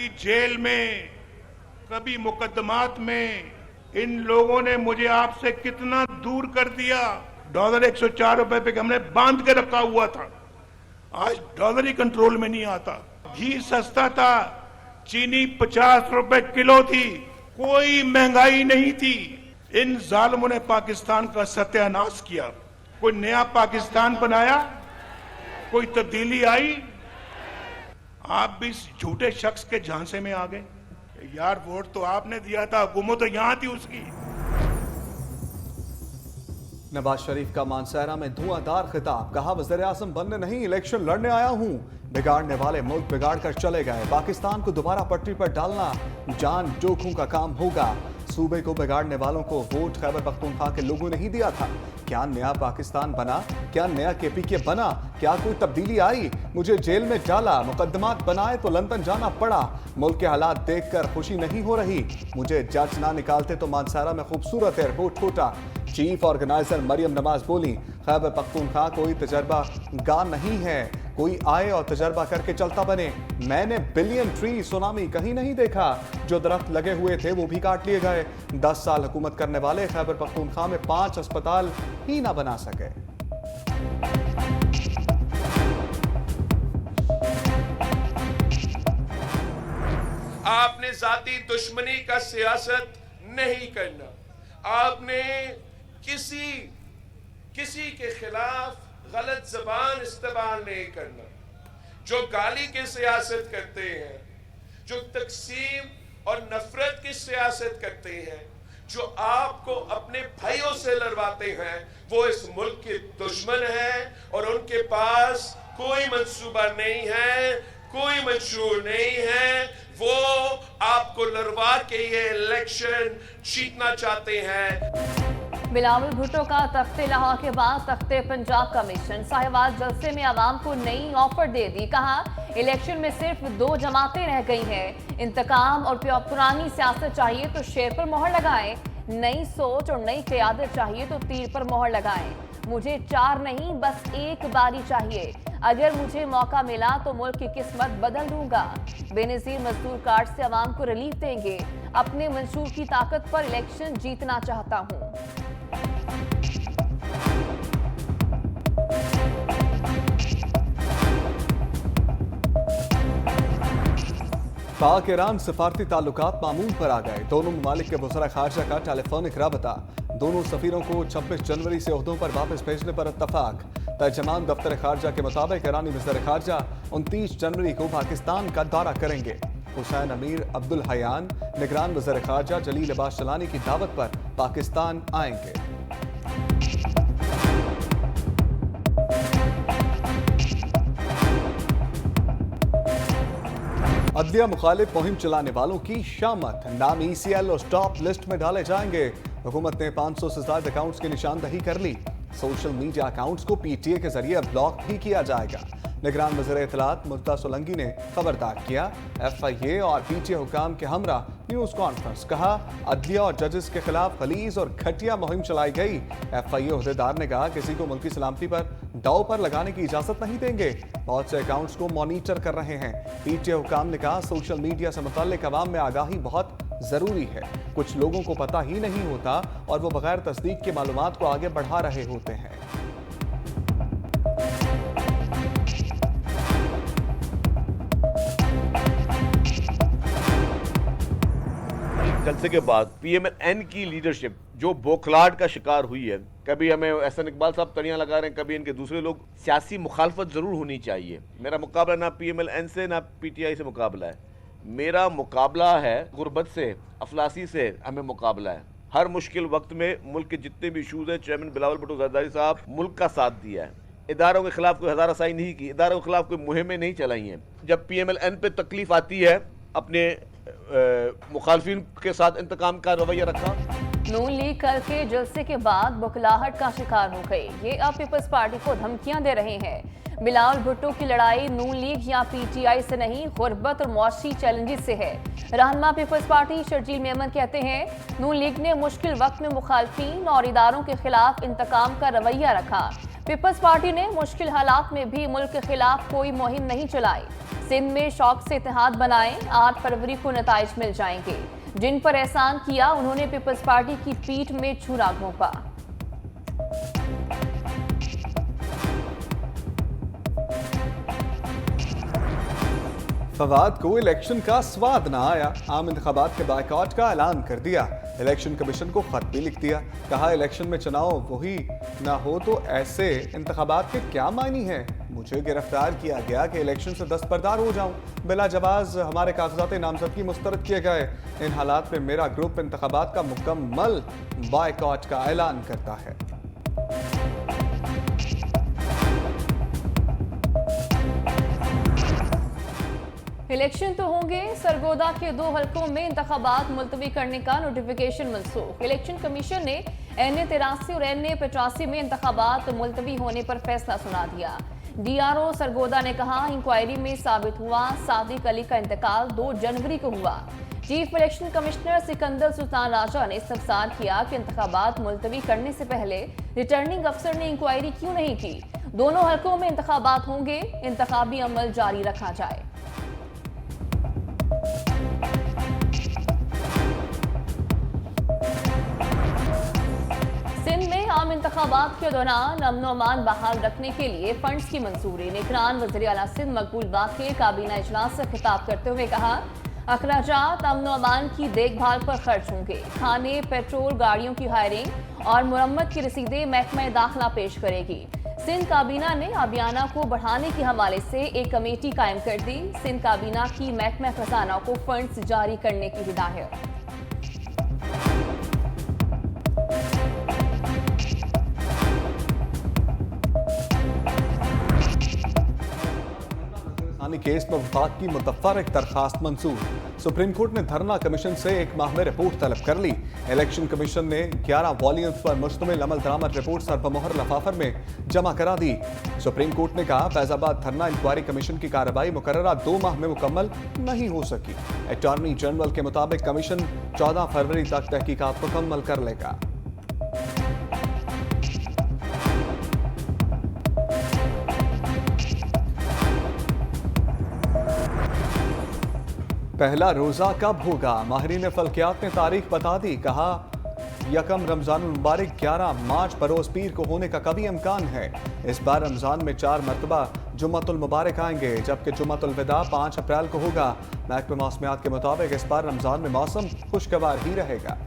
कभी जेल में, कभी मुकदमात में, इन लोगों ने मुझे आपसे कितना दूर कर दिया। डॉलर 104 रुपए पे हमने बांध के रखा हुआ था, आज डॉलर ही कंट्रोल में नहीं आता। घी सस्ता था, चीनी 50 रुपए किलो थी, कोई महंगाई नहीं थी। इन जालिमों ने पाकिस्तान का सत्यानाश किया। कोई नया पाकिस्तान बनाया? कोई तब्दीली आई? आप भी इस झूठे शख्स के झांसे में आ गए। यार वोट तो आपने दिया था, हुकूमत तो यहां थी उसकी। नवाज शरीफ का मानसहरा में धुआंधार खिताब, कहा वज़ीर आज़म बनने नहीं इलेक्शन लड़ने आया हूं। बिगाड़ने वाले मुल्क बिगाड़ कर चले गए, पाकिस्तान को दोबारा पटरी पर डालना जान जोखों का काम होगा। सूबे को बिगाड़ने वालों को वोट खैबर पख्तूनख्वा के लोगों ने ही दिया था। क्या नया पाकिस्तान बना? क्या नया केपीके बना? क्या कोई तब्दीली आई? मुझे जेल में डाला, मुकदमात बनाए तो लंदन जाना पड़ा। मुल्क के हालात देखकर खुशी नहीं हो रही। मुझे जज ना निकालते तो मानसहरा में खूबसूरत एयरपोर्ट होता। चीफ ऑर्गेनाइजर मरियम नवाज बोली, खैबर पख्तूनख्वा कोई तजर्बा गा नहीं है, कोई आए और तजर्बा करके चलता बने। मैंने बिलियन ट्री सुनामी कहीं नहीं देखा, जो दरख्त लगे हुए थे वो भी काट लिए गए। 10 साल हुकूमत करने वाले खैबर पख्तूनख्वा में 5 अस्पताल ही ना बना सके। आपने जाती दुश्मनी का सियासत नहीं करना। आपने किसी के खिलाफ गलत जबान इस्तेमाल नहीं करना। जो गाली की सियासत करते हैं, जो तकसीम और नफरत की सियासत करते हैं, जो आपको अपने भाइयों से लड़वाते हैं, वो इस मुल्क के दुश्मन हैं और उनके पास कोई मंसूबा नहीं है, कोई मंशूर नहीं है। वो आपको लड़वा के ये इलेक्शन जीतना चाहते हैं। बिलावल भुट्टो का तख्ते लाहौर के बाद तख्ते पंजाब का मिशन, साहिवाल जलसे में आवाम को नई ऑफर दे दी। कहा इलेक्शन में सिर्फ 2 जमातें रह गई हैं, इंतकाम और पुरानी सियासत चाहिए तो शेर पर मोहर लगाएं, नई सोच और नई क़यादत चाहिए तो तीर पर मोहर लगाएं। मुझे 4 नहीं बस 1 बारी चाहिए, अगर मुझे मौका मिला तो मुल्क की किस्मत बदल दूंगा। बेनजीर मजदूर कार्ड से आवाम को रिलीफ देंगे, अपने मंशूर की ताकत पर इलेक्शन जीतना चाहता हूं। पाक ईरान सफारती ताल्लुकात मामूल पर आ गए। दोनों ममालिक के वज़रा खारजा का टेलीफोनिक राबता। दोनों सफीरों को 26 जनवरी से ओहदों पर वापस भेजने पर इत्तफाक। तर्जमान दफ्तर खारजा के मुताबिक ईरानी वज़ीर खारजा 29 जनवरी को पाकिस्तान का दौरा करेंगे। हुसैन अमीर अब्दुल हयान निगरान वज़ीर खारजा जलील अब्बास चलानी की दावत पर पाकिस्तान आएंगे। अदलिया मुखालिफ मुहिम चलाने वालों की शामत, नाम ECL और स्टॉप लिस्ट में डाले जाएंगे। हुकूमत ने 500 से ज्यादा अकाउंट्स की निशानदही कर ली। सोशल मीडिया अकाउंट्स को PTA के जरिए ब्लॉक भी किया जाएगा। निगरान वज़ीर इत्तलात मुर्तज़ा सोलंकी ने खबरदार किया। FIA और PTA हुकाम के हमरा न्यूज़ कॉन्फ्रेंस, कहा अदलिया और जजेस के खिलाफ खलीज और घटिया मुहिम चलाई गई। FIA अहदेदार ने कहा किसी को मुल्की सलामती पर दाव पर लगाने की इजाजत नहीं देंगे। बहुत से अकाउंट्स को मॉनिटर कर रहे हैं। PTA हुकाम ने कहा सोशल मीडिया से मुताल्लिक अवाम में आगाही बहुत जरूरी है। कुछ लोगों को पता ही नहीं होता और वो बगैर तस्दीक की मालूमात को आगे बढ़ा रहे होते हैं। जलसे के बाद PMLN की लीडरशिप जो बौखलाहट का शिकार हुई है, कभी हमें एहसन इकबाल साहब तड़ियाँ लगा रहे हैं, कभी इनके दूसरे लोग, सियासी मुखालफत ज़रूर होनी चाहिए। मेरा मुकाबला ना PMLN से ना PTI से मुकाबला है, मेरा मुकाबला है गुर्बत से, अफलासी से हमें मुकाबला है। हर मुश्किल वक्त में मुल्क के जितने भी इशूज़ हैं, चेयरमैन बिलावल भुट्टो ज़रदारी साहब मुल्क का साथ दिया है। इदारों के खिलाफ कोई हज़ारासाई नहीं की, इदारों के खिलाफ कोई मुहिमें नहीं चलाई हैं। जब PMLN पे तकलीफ आती है, अपने मुखालफिन के साथ इंतकाम का रवैया रखा। नून लीग कल के जलसे के बाद बुखलाहट का शिकार हो गई। ये अब पीपल्स पार्टी को धमकियां दे रहे हैं। बिलावल भुट्टो की लड़ाई नून लीग या PTI से नहीं, गुर्बत और मौशी चैलेंजेस से है। रहनुमा पीपल्स पार्टी शर्जील मेमन कहते हैं नून लीग ने मुश्किल वक्त में मुखालफिन और इदारों के खिलाफ इंतकाम का रवैया रखा। पीपल्स पार्टी ने मुश्किल हालात में भी मुल्क के खिलाफ कोई मुहिम नहीं चलाई। सिंध में शौक से इत्तेहाद बनाए, 8 फरवरी को नताइज मिल जाएंगे। जिन पर एहसान किया उन्होंने पीपल्स पार्टी की पीठ में छुरा घोंपा। फवाद को इलेक्शन का स्वाद ना आया, आम इंतखाबात के बायकॉट का ऐलान कर दिया। इलेक्शन कमीशन को खत भी लिख दिया, कहा इलेक्शन में चुनाव वही ना हो तो ऐसे इंतखाबात के क्या मायने हैं। मुझे गिरफ्तार किया गया कि इलेक्शन से दस्तबरदार हो जाऊं। बिला जवाज हमारे कागजात नामजदगी मुस्तरद किए गए। इन हालात में मेरा ग्रुप इंतखाबात का मुकम्मल बायकॉट का ऐलान करता है। इलेक्शन तो होंगे, सरगोदा के 2 हलकों में इंतखाबात मुलतवी करने का नोटिफिकेशन मनसूख। इलेक्शन कमीशन ने NA 83 और NA 85 में इंतखाबात मुलतवी होने पर फैसला सुना दिया। DRO सरगोदा ने कहा इंक्वायरी में साबित हुआ सादिक अली का इंतकाल 2 जनवरी को हुआ। Chief election commissioner Sikandar Sultan Raja ने इस्तफसार किया कि इंतखाबात मुलतवी करने से पहले रिटर्निंग अफसर ने इंक्वायरी क्यों नहीं की। दोनों हलकों में इंतखाबात होंगे, इंतखाबी अमल जारी रखा जाए। सिंध में आम इंतखाबात के दौरान अमन अमान बहाल रखने के लिए फंड्स की मंजूरी। निगरान वज़ीर आला सिंध मकबूल वाक़ई काबीना इजलास से खिताब करते हुए कहा अखराजात अमन अमान की देखभाल पर खर्च होंगे। खाने, पेट्रोल, गाड़ियों की हायरिंग और मुरम्मत की रसीदें महकमा दाखिला पेश करेगी। सिंध काबीना ने अबियाना को बढ़ाने के हवाले से एक कमेटी कायम कर दी। सिंध काबीना की महकमा खजाना को फंड्स जारी करने की हिदायत। केस में वफाक की मुतफ़र्रिक दरखास्त मंसूर। सुप्रीम कोर्ट ने धरना कमीशन से 1 माह में रिपोर्ट तलब कर ली। इलेक्शन कमीशन ने 11 वॉल्यूम्स पर मुश्तमिल अमल दरामद रिपोर्ट सर्वमोहर लफाफर में जमा करा दी। सुप्रीम कोर्ट ने कहा फैजाबाद धरना इंक्वायरी कमीशन की कार्रवाई मुकर्ररा 2 माह में मुकम्मल नहीं हो सकी। अटॉर्नी जनरल के मुताबिक कमीशन 14 फरवरी तक तहकीकात मुकम्मल कर लेगा। पहला रोजा कब होगा, माहिरीन फल्कियात ने तारीख बता दी। कहा यकम रमजान मुबारक 11 मार्च बरोज पीर को होने का कभी इम्कान है। इस बार रमजान में 4 मरतबा जुम्मतुल मुबारक आएंगे, जबकि जुम्मतुल विदा 5 अप्रैल को होगा। महकमा मौसमियात के मुताबिक इस बार रमजान में मौसम खुशगवार ही रहेगा।